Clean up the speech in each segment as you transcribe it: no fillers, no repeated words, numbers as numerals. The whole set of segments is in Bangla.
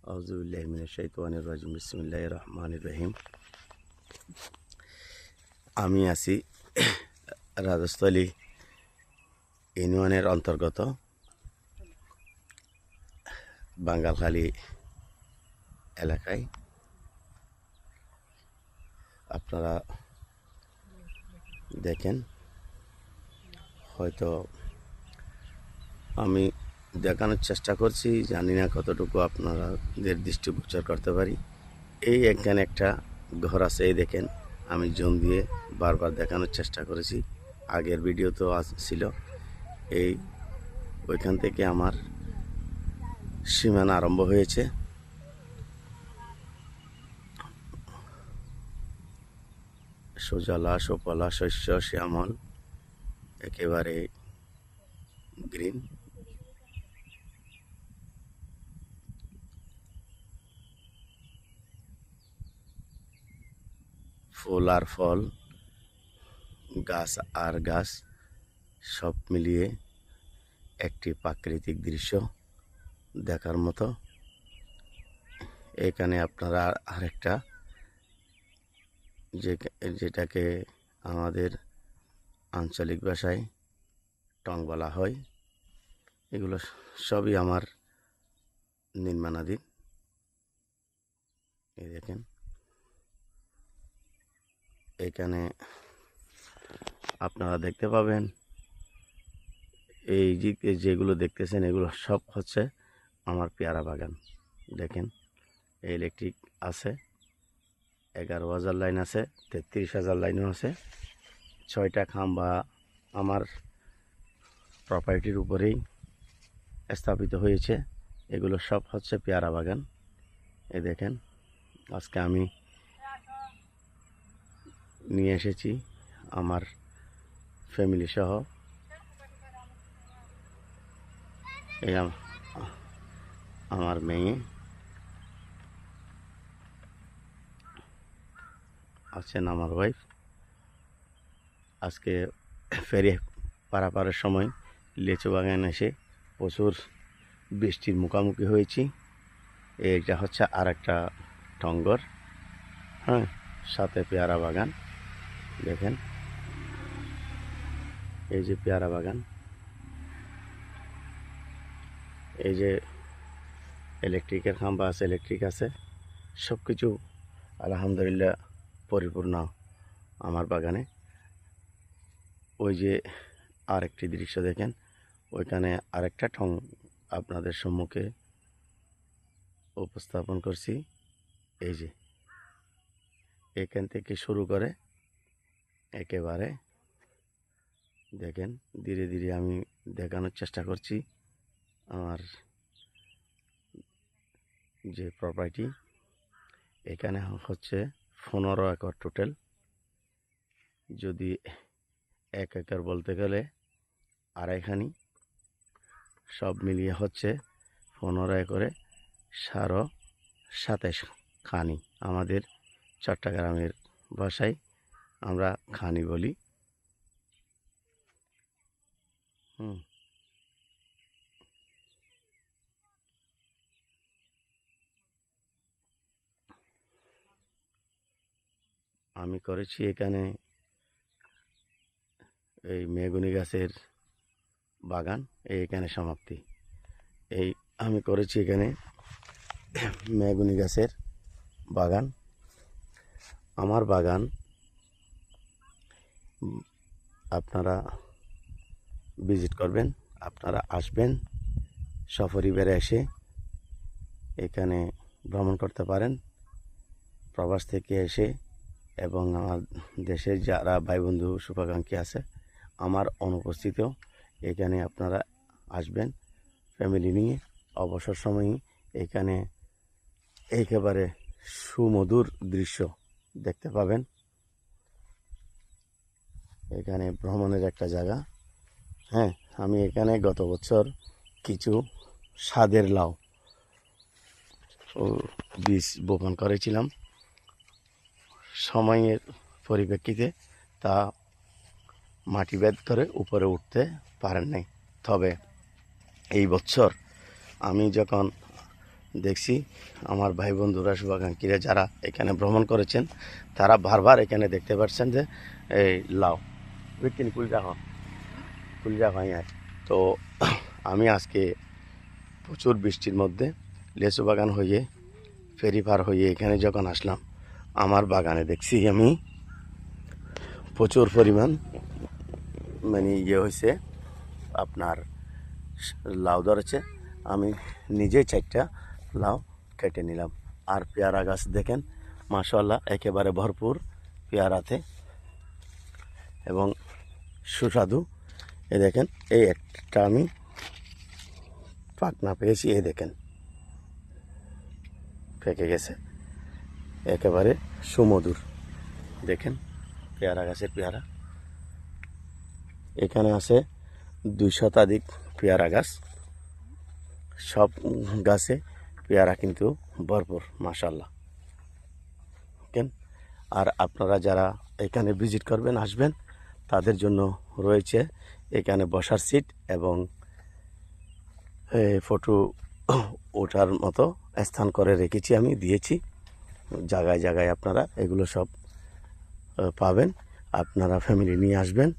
আউযুবিল্লাহি মিনাশ শাইতানির রাজিম বিসমিল্লাহির রহমানির রহিম। আমি আছি রাজস্থলী ইউনিয়নের অন্তর্গত বাঙ্গালখালী এলাকায়। আপনারা দেখেন, হয়তো আমি দেখানোর চেষ্টা করছি, জানি না কতটুকু আপনাদের দৃষ্টিগোচর করতে পারি। এই এখানে একটা ঘর আছে, এই দেখেন, আমি জুম দিয়ে বারবার দেখানোর চেষ্টা করেছি। আগের ভিডিও তো ছিল। এই ওইখান থেকে আমার সীমানা আরম্ভ হয়েছে। সুজলা সুফলা শস্য শ্যামল, একেবারে গ্রিন। ফুল আর ফল, গাছ আর গাছ, সব মিলিয়ে একটি প্রাকৃতিক দৃশ্য দেখার মতো। এখানে আপনারা আরেকটা যেটাকে আমাদের আঞ্চলিক ভাষায় টং বলা হয়, এগুলো সবই আমার নির্মাণাধীন। এই দেখেন, এখানে আপনারা দেখতে পাবেন এই যেগুলো দেখতেছেন, এগুলো সব হচ্ছে আমার পেয়ারা বাগান। দেখেন, ইলেকট্রিক আছে, 11,000 লাইন আছে, 33,000 লাইনও আছে। 6টা খাম্বা আমার প্রপার্টির উপরেই স্থাপিত হয়েছে। এগুলো সব হচ্ছে পেয়ারা বাগান। এই দেখেন, আজকে আমি নিয়ে এসেছি আমার ফ্যামিলি সহ। এই আমার মেয়ে আছেন, আমার ওয়াইফ। আজকে ফেরি পারাপারের সময় লিচু বাগান এসে প্রচুর বৃষ্টির মুখোমুখি হয়েছি। এইটা হচ্ছে আর একটা টঙ্গর, হ্যাঁ, সাথে পেয়ারা বাগান। দেখেন, এই যে পেয়ারা বাগান, এই যে ইলেকট্রিকের খাম্বা আছে, ইলেকট্রিক আছে, সব কিছু আলহামদুলিল্লাহ পরিপূর্ণ আমার বাগানে। ওই যে আরেকটি দৃশ্য দেখেন, ওইখানে আরেকটা টং আপনাদের সম্মুখে উপস্থাপন করছি। এই যে এখান থেকে শুরু করে একেবারে দেখেন, ধীরে ধীরে আমি দেখানোর চেষ্টা করছি আমার যে প্রপার্টি। এখানে হচ্ছে 15 একর টোটাল। যদি 1 একর বলতে গেলে আড়াইখানি, সব মিলিয়ে হচ্ছে 15 একরে 27 খানি। আমাদের চট্টগ্রামের ভাষায় আমরা খানি বলি। আমি করেছি এখানে এই মেগুনি গাছের বাগান। এখানে সমাপ্তি। এই আমি করেছি এখানে মেগুনি গাছের বাগান। আমার বাগান আপনারা ভিজিট করবেন, আপনারা আসবেন, সপরিবারে এসে এখানে ভ্রমণ করতে পারেন। প্রবাস থেকে এসে এবং আমার দেশের যারা ভাই বন্ধু শুভাকাঙ্ক্ষী আছে, আমার অনুপস্থিতিও এখানে আপনারা আসবেন ফ্যামিলি নিয়ে। অবসর সময়ে এখানে একেবারে সুমধুর দৃশ্য দেখতে পাবেন। এখানে ভ্রমণের একটা জায়গা। হ্যাঁ, আমি এখানে গত বছর কিছু স্বাদের লাউ ও বীজ বপন করেছিলাম। সময়ের পরিপ্রেক্ষিতে তা মাটি ভেদ করে উপরে উঠতে পারেন নাই। তবে এই বছর আমি যখন দেখছি আমার ভাই বন্ধুরা শুভাকাঙ্ক্ষীরা যারা এখানে ভ্রমণ করেছেন তারা বারবার এখানে দেখতে পাচ্ছেন যে এই লাউ বিকিনি কুল রাখা তো আমি আজকে প্রচুর বৃষ্টির মধ্যে লেচু বাগান হয়ে ফেরি পার হয়ে এখানে যখন আসলাম আমার বাগানে দেখছি আমি প্রচুর পরিমাণ মানে হয়েছে আপনার লাউ ধরেছে। আমি নিজে 4টা লাউ কেটে নিলাম। আর পেয়ারা গাছ দেখেন মাশাআল্লাহ একেবারে ভরপুর পেয়ারাতে এবং সুস্বাদু। এ দেখেন এই একটা আমি পাকনা পেয়েছি, এই দেখেন পেকে গেছে, একেবারে সুমধুর। দেখেন পেয়ারা গাছের পেয়ারা, এখানে আছে 2 শতাধিক পেয়ারা গাছ, সব গাছে পেয়ারা কিন্তু ভরপুর মাশাআল্লাহ। দেখেন আর আপনারা যারা এখানে ভিজিট করবেন আসবেন তাদের জন্য রয়েছে এখানে বসার সিট এবং ফটো ওঠার মতো স্থান করে রেখেছি, আমি দিয়েছি। জায়গায় জায়গায় আপনারা এগুলো সব পাবেন। আপনারা ফ্যামিলি নিয়ে আসবেন।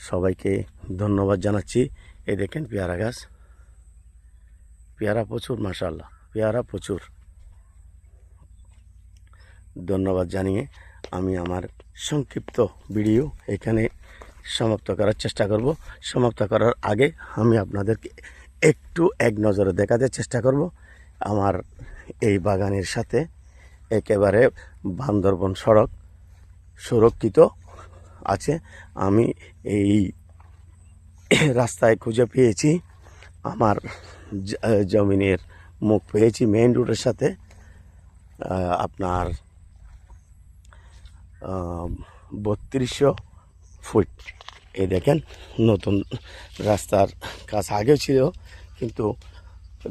সবাইকে ধন্যবাদ জানাচ্ছি। এই দেখেন পেয়ারা গাছ, পেয়ারা প্রচুর মাশাআল্লাহ, পেয়ারা প্রচুর। ধন্যবাদ জানিয়ে আমি আমার সংক্ষিপ্ত ভিডিও এখানে সমাপ্ত করার চেষ্টা করব। সমাপ্ত করার আগে আমি আপনাদেরকে একটু এক নজরে দেখাতে চেষ্টা করব আমার এই বাগানের সাথে একেবারে বান্দরবন সড়ক সুরক্ষিত আছে। আমি এই রাস্তায় খুঁজে পেয়েছি আমার জমিনের মুখ পেয়েছি মেইন রোডের সাথে আপনার 3200 ফুট। এই দেখেন নতুন রাস্তার কাজ আগেও ছিল কিন্তু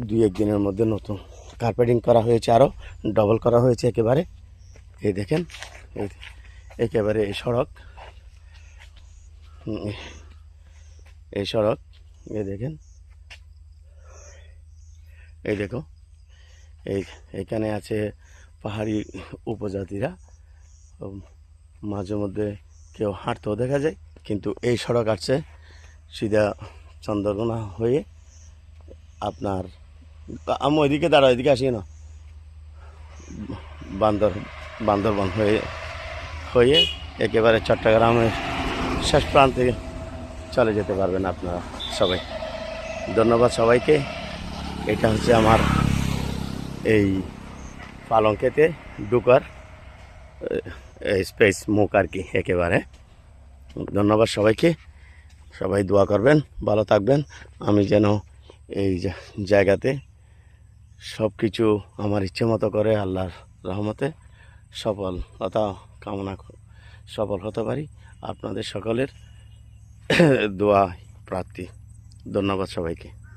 2-1 দিনের মধ্যে নতুন কার্পেটিং করা হয়েছে, আরও ডবল করা হয়েছে একেবারে। এই দেখেন একেবারে এই সড়ক, এই সড়ক, এই দেখেন, এই দেখো এখানে আছে পাহাড়ি উপজাতিরা, মাঝে মধ্যে কেউ হাঁটতেও দেখা যায়। কিন্তু এই সড়ক আসছে সিধা চন্দ্রকোনা হয়ে আপনার আমি ওইদিকে দাঁড়া, ওইদিকে আসি না, বান্দরবন হয়ে একেবারে চট্টগ্রামের শেষ প্রান্তে চলে যেতে পারবেন আপনারা সবাই। ধন্যবাদ সবাইকে। এটা হচ্ছে আমার এই পালং খেতে ঢুকার স্পেস মুখ আর কি একেবারে। ধন্যবাদ সবাইকে, সবাই দোয়া করবেন, ভালো থাকবেন। আমি যেন এই জায়গাতে সব কিছু আমার ইচ্ছে মতো করে আল্লাহর রহমতে সফলতা কামনা সফল হতে পারি। আপনাদের সকলের দোয়া প্রার্থী। ধন্যবাদ সবাইকে।